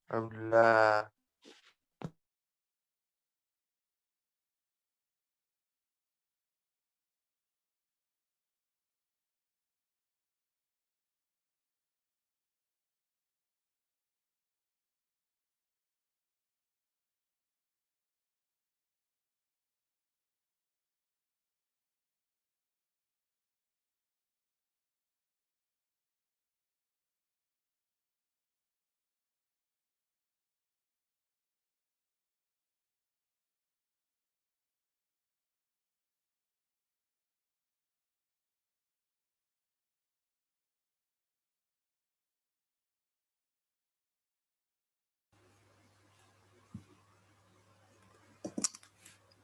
Alhamdulillah.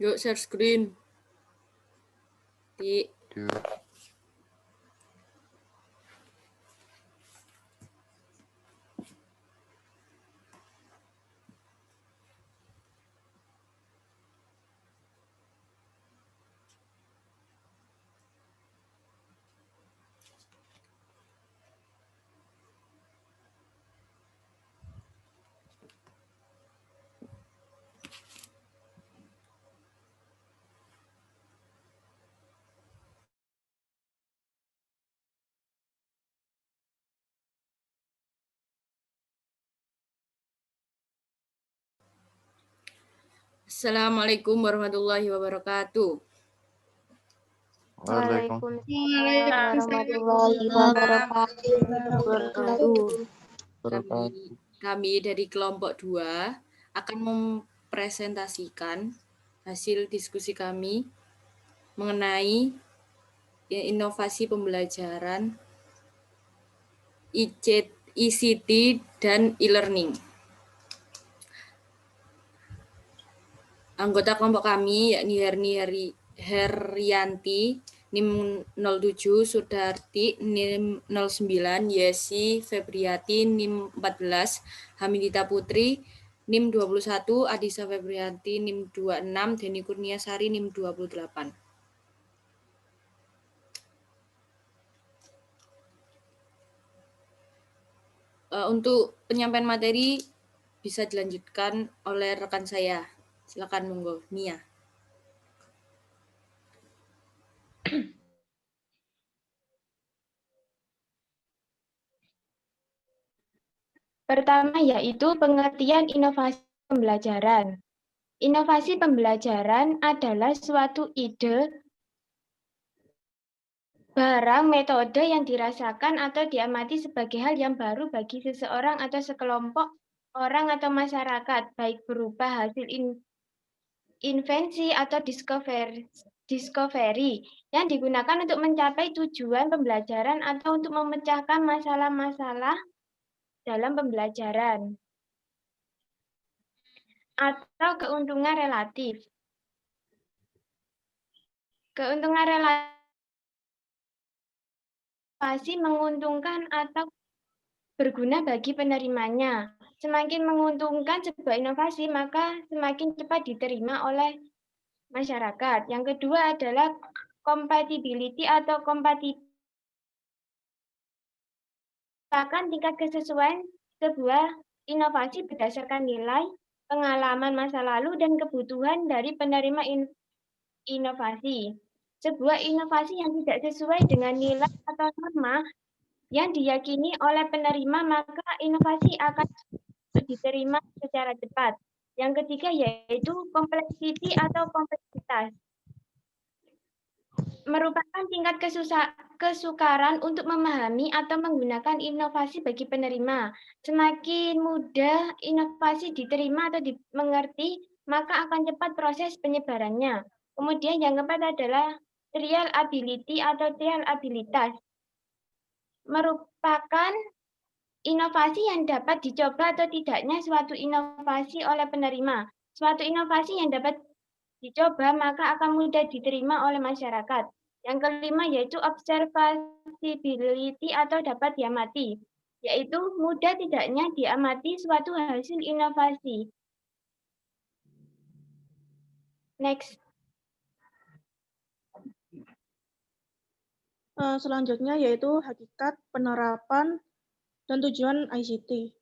Yuk share screen. Yuk. Assalamualaikum warahmatullahi wabarakatuh. Waalaikumsalam warahmatullahi wabarakatuh. Kami dari kelompok 2 akan mempresentasikan hasil diskusi kami mengenai inovasi pembelajaran ICT dan e-learning. Anggota kelompok kami yakni Herianti, NIM 07, Sudarti, NIM 09, Yesi Febriati, NIM 14, Hamidita Putri, NIM 21, Adisa Febriati, NIM 26, Deni Kurniasari, NIM 28. Untuk penyampaian materi bisa dilanjutkan oleh rekan saya. Silakan monggo, Nia. Pertama yaitu pengertian inovasi pembelajaran. Inovasi pembelajaran adalah suatu ide, barang, metode yang dirasakan atau diamati sebagai hal yang baru bagi seseorang atau sekelompok orang atau masyarakat, baik berupa hasil invensi atau discovery yang digunakan untuk mencapai tujuan pembelajaran atau untuk memecahkan masalah-masalah dalam pembelajaran. Atau keuntungan relatif. Keuntungan relasi menguntungkan atau berguna bagi penerimanya. Semakin menguntungkan sebuah inovasi, maka semakin cepat diterima oleh masyarakat. Yang kedua adalah compatibility atau tingkat kesesuaian sebuah inovasi berdasarkan nilai, pengalaman masa lalu, dan kebutuhan dari penerima inovasi. Sebuah inovasi yang tidak sesuai dengan nilai atau norma yang diyakini oleh penerima, maka inovasi akan diterima secara cepat. Yang ketiga yaitu kompleksiti atau kompleksitas. Merupakan tingkat kesukaran untuk memahami atau menggunakan inovasi bagi penerima. Semakin mudah inovasi diterima atau dimengerti, maka akan cepat proses penyebarannya. Kemudian yang keempat adalah trial ability atau trial abilitas. Merupakan inovasi yang dapat dicoba atau tidaknya suatu inovasi oleh penerima. Suatu inovasi yang dapat dicoba maka akan mudah diterima oleh masyarakat. Yang kelima yaitu observability atau dapat diamati, yaitu mudah tidaknya diamati suatu hasil inovasi. Next. Selanjutnya yaitu hakikat, penerapan, dan tujuan ICT.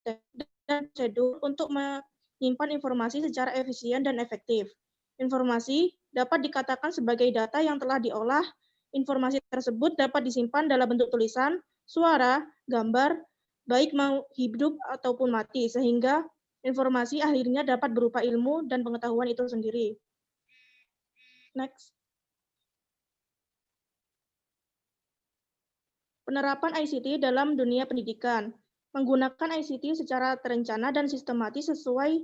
dan prosedur untuk menyimpan informasi secara efisien dan efektif. Informasi dapat dikatakan sebagai data yang telah diolah. Informasi tersebut dapat disimpan dalam bentuk tulisan, suara, gambar, baik mau hidup ataupun mati, sehingga informasi akhirnya dapat berupa ilmu dan pengetahuan itu sendiri. Next. Penerapan ICT dalam dunia pendidikan. Menggunakan ICT secara terencana dan sistematis sesuai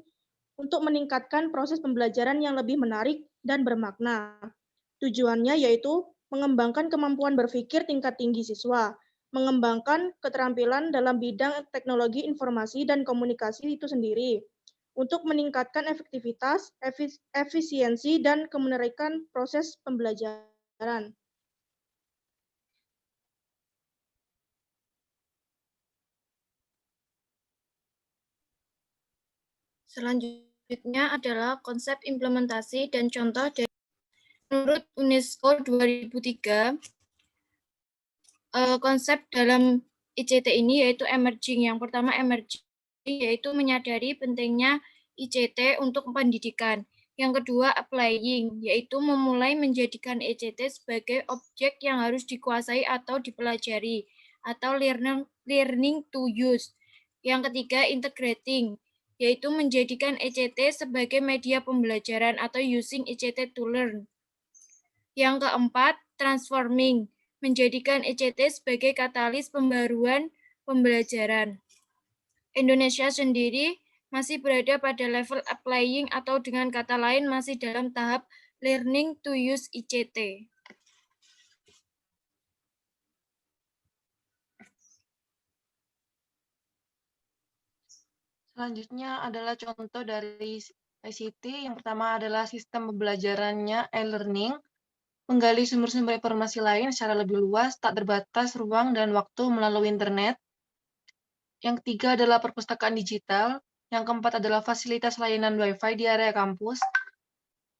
untuk meningkatkan proses pembelajaran yang lebih menarik dan bermakna. Tujuannya yaitu mengembangkan kemampuan berpikir tingkat tinggi siswa, mengembangkan keterampilan dalam bidang teknologi informasi dan komunikasi itu sendiri, untuk meningkatkan efektivitas, efisiensi, dan kemenarikan proses pembelajaran. Selanjutnya adalah konsep implementasi dan contoh dari menurut UNESCO 2003, konsep dalam ICT ini yaitu emerging. Yang pertama emerging yaitu menyadari pentingnya ICT untuk pendidikan. Yang kedua applying yaitu memulai menjadikan ICT sebagai objek yang harus dikuasai atau dipelajari atau learning to use. Yang ketiga integrating yaitu menjadikan ICT sebagai media pembelajaran atau using ICT to learn. Yang keempat, transforming, menjadikan ICT sebagai katalis pembaruan pembelajaran. Indonesia sendiri masih berada pada level applying atau dengan kata lain masih dalam tahap learning to use ICT. Selanjutnya adalah contoh dari ICT. Yang pertama adalah sistem pembelajarannya e-learning, menggali sumber-sumber informasi lain secara lebih luas, tak terbatas ruang dan waktu melalui internet. Yang ketiga adalah perpustakaan digital. Yang keempat adalah fasilitas layanan Wi-Fi di area kampus.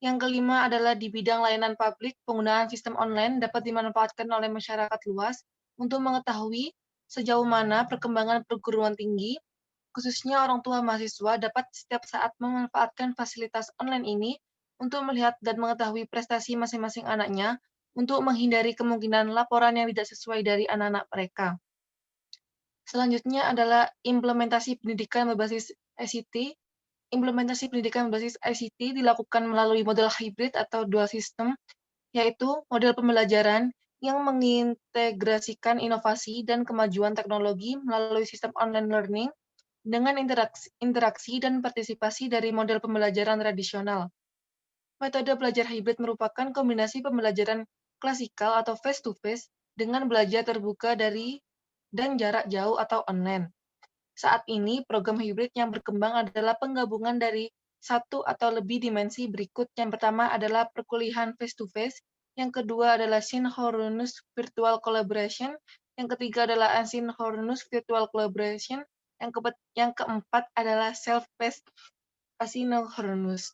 Yang kelima adalah di bidang layanan publik, penggunaan sistem online dapat dimanfaatkan oleh masyarakat luas untuk mengetahui sejauh mana perkembangan perguruan tinggi, khususnya orang tua mahasiswa dapat setiap saat memanfaatkan fasilitas online ini untuk melihat dan mengetahui prestasi masing-masing anaknya untuk menghindari kemungkinan laporan yang tidak sesuai dari anak-anak mereka. Selanjutnya adalah implementasi pendidikan berbasis ICT. Implementasi pendidikan berbasis ICT dilakukan melalui model hybrid atau dual system, yaitu model pembelajaran yang mengintegrasikan inovasi dan kemajuan teknologi melalui sistem online learning dengan interaksi dan partisipasi dari model pembelajaran tradisional. Metode belajar hybrid merupakan kombinasi pembelajaran klasikal atau face-to-face dengan belajar terbuka dari dan jarak jauh atau online. Saat ini, program hybrid yang berkembang adalah penggabungan dari satu atau lebih dimensi berikut. Yang pertama adalah perkuliahan face-to-face, yang kedua adalah synchronous virtual collaboration, yang ketiga adalah asynchronous virtual collaboration, yang keempat adalah self-paced asynchronous.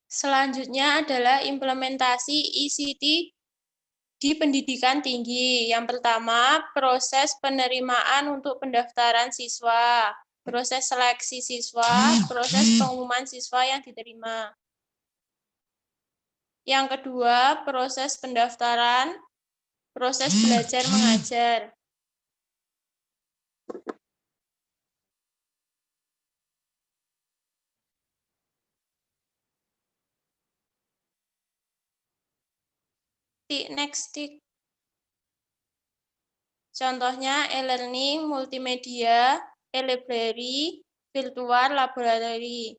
Selanjutnya adalah implementasi ICT di pendidikan tinggi. Yang pertama, proses penerimaan untuk pendaftaran siswa, proses seleksi siswa, proses pengumuman siswa yang diterima. Yang kedua, proses pendaftaran, proses belajar mengajar. Next. Contohnya e-learning, multimedia, e-library, virtual laboratory.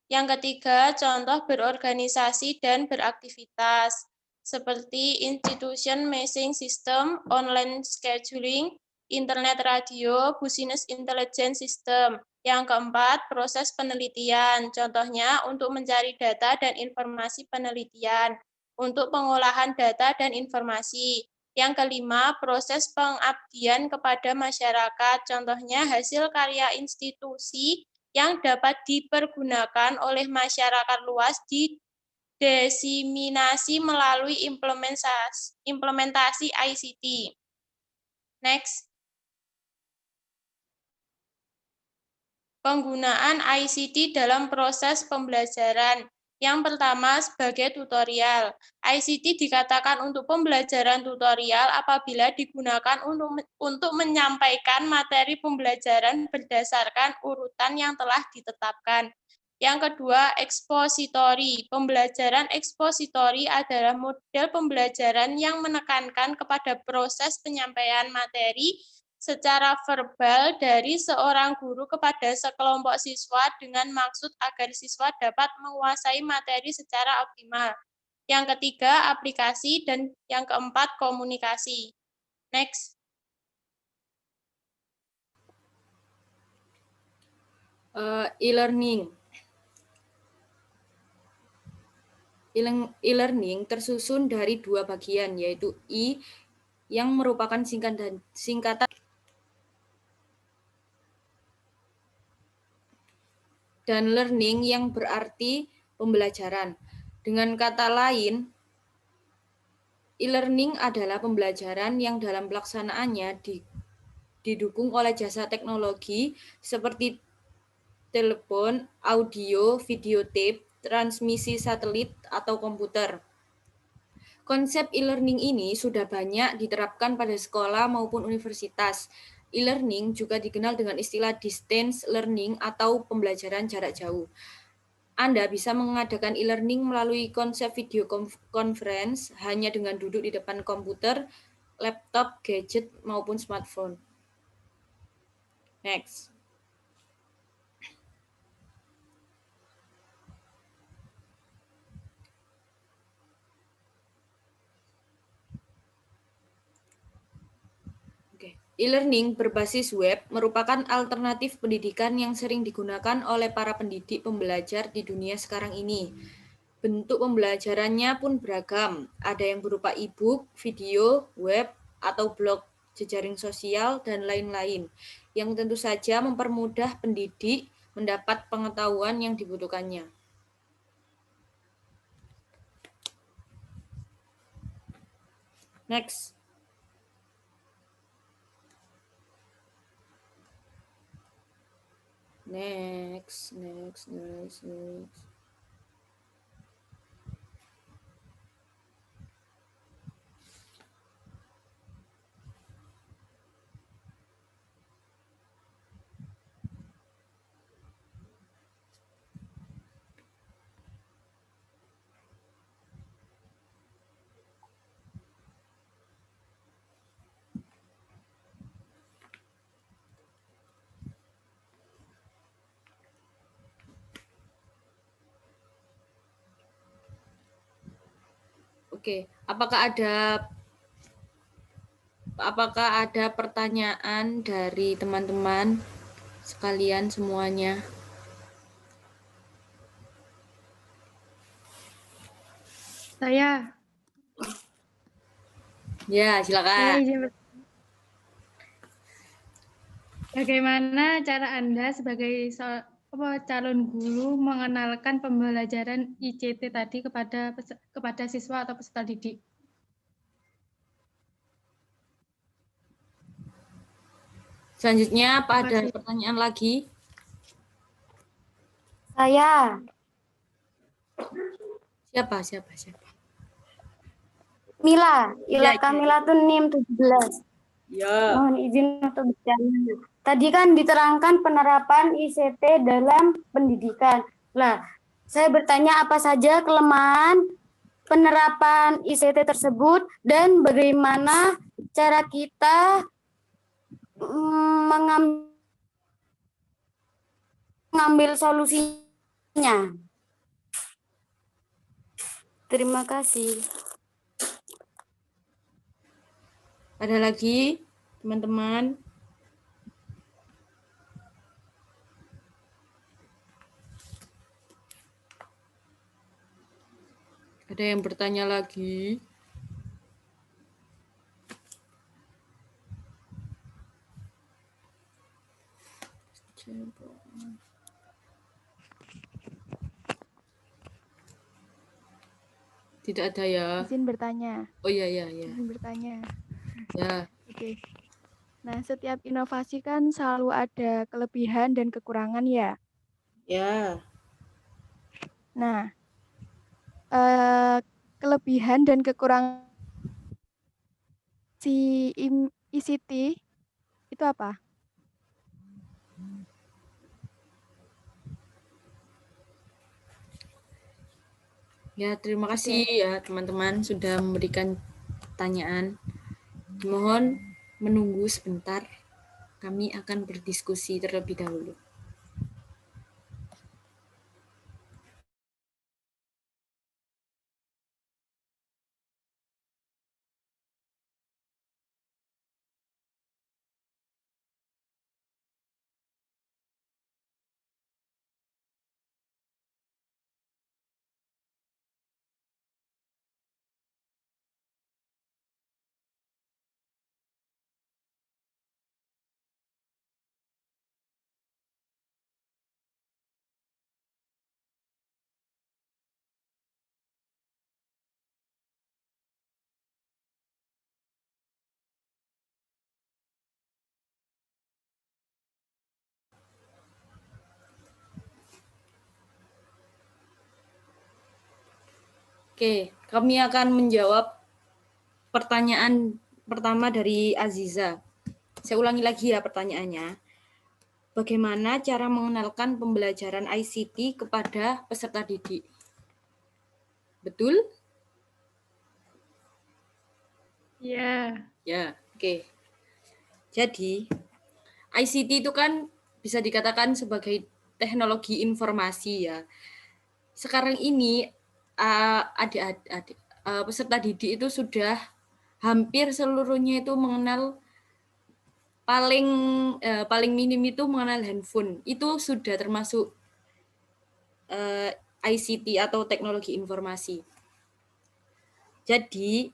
Yang ketiga, contoh berorganisasi dan beraktivitas, seperti institution messaging system, online scheduling, internet radio, business intelligence system. Yang keempat, proses penelitian, contohnya untuk mencari data dan informasi penelitian, untuk pengolahan data dan informasi. Yang kelima, proses pengabdian kepada masyarakat, contohnya hasil karya institusi yang dapat dipergunakan oleh masyarakat luas didesiminasi melalui implementasi ICT. Next. Penggunaan ICT dalam proses pembelajaran. Yang pertama sebagai tutorial. ICT dikatakan untuk pembelajaran tutorial apabila digunakan untuk menyampaikan materi pembelajaran berdasarkan urutan yang telah ditetapkan. Yang kedua, ekspositori. Pembelajaran ekspositori adalah model pembelajaran yang menekankan kepada proses penyampaian materi secara verbal dari seorang guru kepada sekelompok siswa dengan maksud agar siswa dapat menguasai materi secara optimal. Yang ketiga, aplikasi, dan yang keempat, komunikasi. Next. E-learning. E-learning tersusun dari dua bagian, yaitu I yang merupakan singkatan dan learning yang berarti pembelajaran. Dengan kata lain, e-learning adalah pembelajaran yang dalam pelaksanaannya didukung oleh jasa teknologi seperti telepon, audio, videotape, transmisi satelit, atau komputer. Konsep e-learning ini sudah banyak diterapkan pada sekolah maupun universitas. E-learning juga dikenal dengan istilah distance learning atau pembelajaran jarak jauh. Anda bisa mengadakan e-learning melalui konsep video conference hanya dengan duduk di depan komputer, laptop, gadget, maupun smartphone. Next. E-learning berbasis web merupakan alternatif pendidikan yang sering digunakan oleh para pendidik pembelajar di dunia sekarang ini. Bentuk pembelajarannya pun beragam, ada yang berupa e-book, video, web, atau blog, jejaring sosial, dan lain-lain, yang tentu saja mempermudah pendidik mendapat pengetahuan yang dibutuhkannya. Next. Next. Oke, apakah ada pertanyaan dari teman-teman sekalian semuanya? Saya. Ya, silakan. Bagaimana cara Anda sebagai calon guru mengenalkan pembelajaran ICT tadi kepada siswa atau peserta didik? Selanjutnya, apa ada pertanyaan lagi? Saya. Siapa? Mila, Ilaka Milatun NIM 17. Ya. Mohon izin untuk bertanya. Tadi kan diterangkan penerapan ICT dalam pendidikan. Lah, saya bertanya apa saja kelemahan penerapan ICT tersebut dan bagaimana cara kita mengambil solusinya. Terima kasih. Ada lagi, teman-teman? Ada yang bertanya lagi? Tidak ada ya? Izin bertanya. Oh iya. Izin bertanya. Ya. Oke. Nah, setiap inovasi kan selalu ada kelebihan dan kekurangan ya. Ya, Nah, kelebihan dan kekurangan si ICT itu apa? ya terima kasih ya teman-teman sudah memberikan pertanyaan. Mohon menunggu sebentar. Kami akan berdiskusi terlebih dahulu. Oke, kami akan menjawab pertanyaan pertama dari Aziza. Saya ulangi lagi ya pertanyaannya. Bagaimana cara mengenalkan pembelajaran ICT kepada peserta didik? Betul? Ya, Ya, oke. Jadi, ICT itu kan bisa dikatakan sebagai teknologi informasi ya. Sekarang ini adik-adik peserta didik itu sudah hampir seluruhnya itu mengenal paling minim itu mengenal handphone. Itu sudah termasuk ICT atau teknologi informasi. Jadi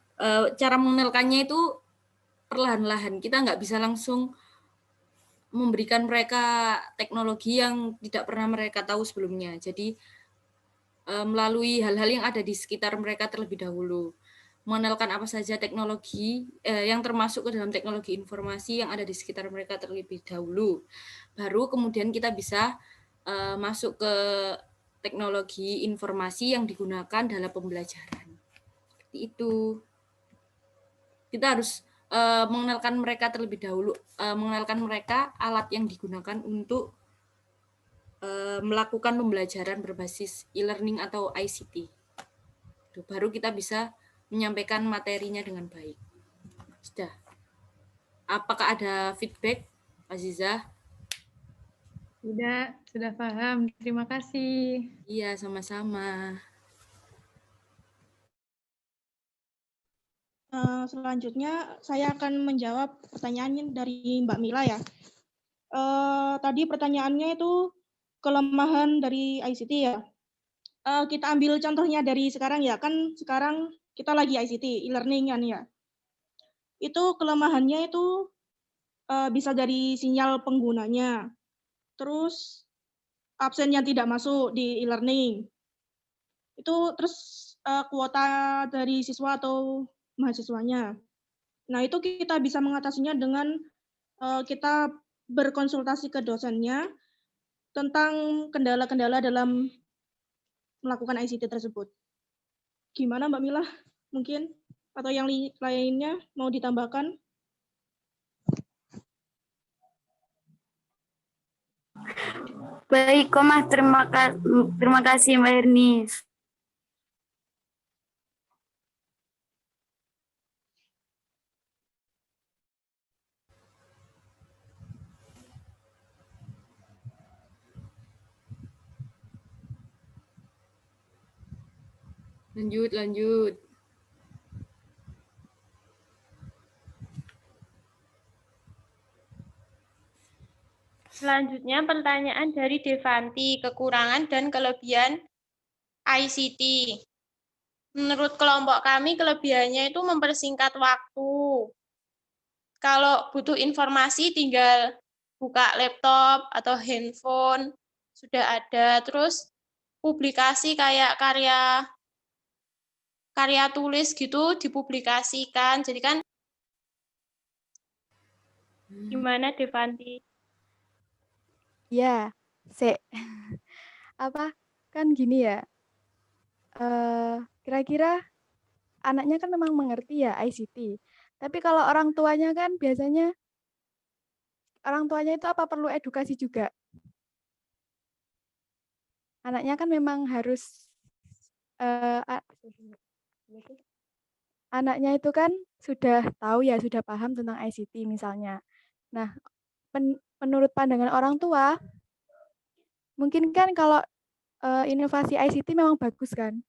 cara mengenalkannya itu perlahan-lahan. Kita nggak bisa langsung memberikan mereka teknologi yang tidak pernah mereka tahu sebelumnya. Jadi melalui hal-hal yang ada di sekitar mereka terlebih dahulu. Mengenalkan apa saja teknologi yang termasuk ke dalam teknologi informasi yang ada di sekitar mereka terlebih dahulu. Baru kemudian kita bisa masuk ke teknologi informasi yang digunakan dalam pembelajaran. Seperti itu. Kita harus mengenalkan mereka terlebih dahulu, mengenalkan mereka alat yang digunakan untuk melakukan pembelajaran berbasis e-learning atau ICT. Baru kita bisa menyampaikan materinya dengan baik. Sudah. Apakah ada feedback, Aziza? sudah paham. Terima kasih. Iya, sama-sama. Selanjutnya saya akan menjawab pertanyaan dari Mbak Mila ya. Tadi pertanyaannya itu kelemahan dari ICT ya. Kita ambil contohnya dari sekarang ya, kan sekarang kita lagi ICT, e-learning kan ya. Itu kelemahannya itu bisa dari sinyal penggunanya, terus absen yang tidak masuk di e-learning. Itu terus kuota dari siswa atau mahasiswanya. Nah, itu kita bisa mengatasinya dengan kita berkonsultasi ke dosennya tentang kendala-kendala dalam melakukan ICT tersebut. Gimana Mbak Mila? Mungkin? Atau yang lainnya mau ditambahkan? Baik, Komah. Terima kasih, Mbak Erni. Lanjut. Selanjutnya pertanyaan dari Devanti, kekurangan dan kelebihan ICT. Menurut kelompok kami, kelebihannya itu mempersingkat waktu. Kalau butuh informasi tinggal buka laptop atau handphone, sudah ada. Terus publikasi kayak karya tulis gitu dipublikasikan. Jadi kan Gimana, Devanti? Ya, apa kan gini ya, kira-kira anaknya kan memang mengerti ya ICT, tapi kalau orang tuanya kan biasanya orang tuanya itu apa perlu edukasi juga? Anaknya kan memang harus anaknya itu kan sudah tahu ya, sudah paham tentang ICT misalnya. Nah, menurut pandangan orang tua, mungkin kan kalau inovasi ICT memang bagus kan,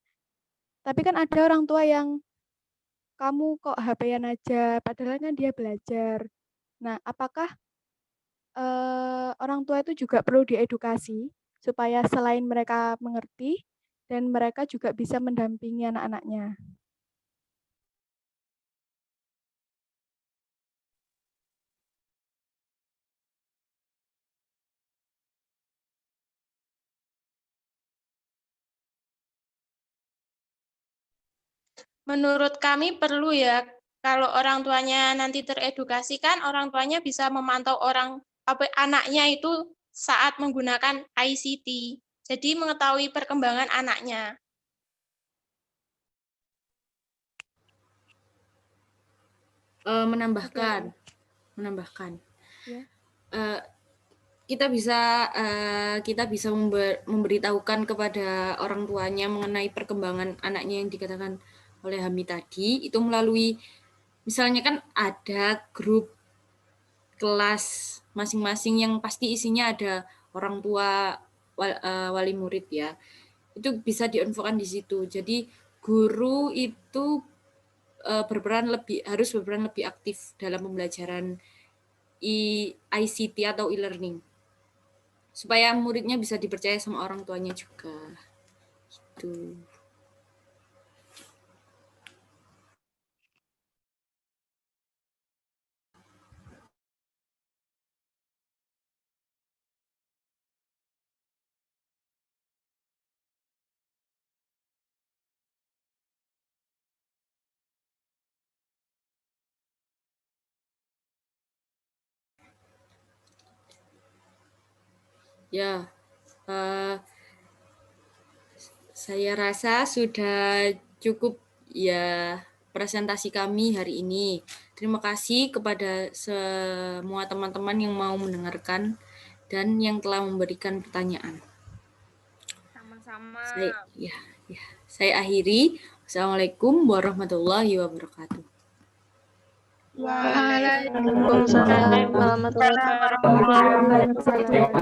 tapi kan ada orang tua yang kamu kok HP-an aja, padahal kan dia belajar. Nah, apakah orang tua itu juga perlu diedukasi supaya selain mereka mengerti dan mereka juga bisa mendampingi anak-anaknya? Menurut kami perlu ya, kalau orang tuanya nanti teredukasi kan orang tuanya bisa memantau anaknya itu saat menggunakan ICT. Jadi mengetahui perkembangan anaknya. Menambahkan Ya. kita bisa memberitahukan kepada orang tuanya mengenai perkembangan anaknya yang dikatakan oleh Hami tadi, itu melalui misalnya kan ada grup kelas masing-masing yang pasti isinya ada orang tua wali murid ya. Itu bisa diinfokan di situ. Jadi guru itu harus berperan lebih aktif dalam pembelajaran ICT atau e-learning. Supaya muridnya bisa dipercaya sama orang tuanya juga. Gitu. Ya, saya rasa sudah cukup ya presentasi kami hari ini. Terima kasih kepada semua teman-teman yang mau mendengarkan dan yang telah memberikan pertanyaan. Sama-sama. Saya akhiri. Assalamualaikum warahmatullahi wabarakatuh. Waalaikumsalam warahmatullahi wabarakatuh.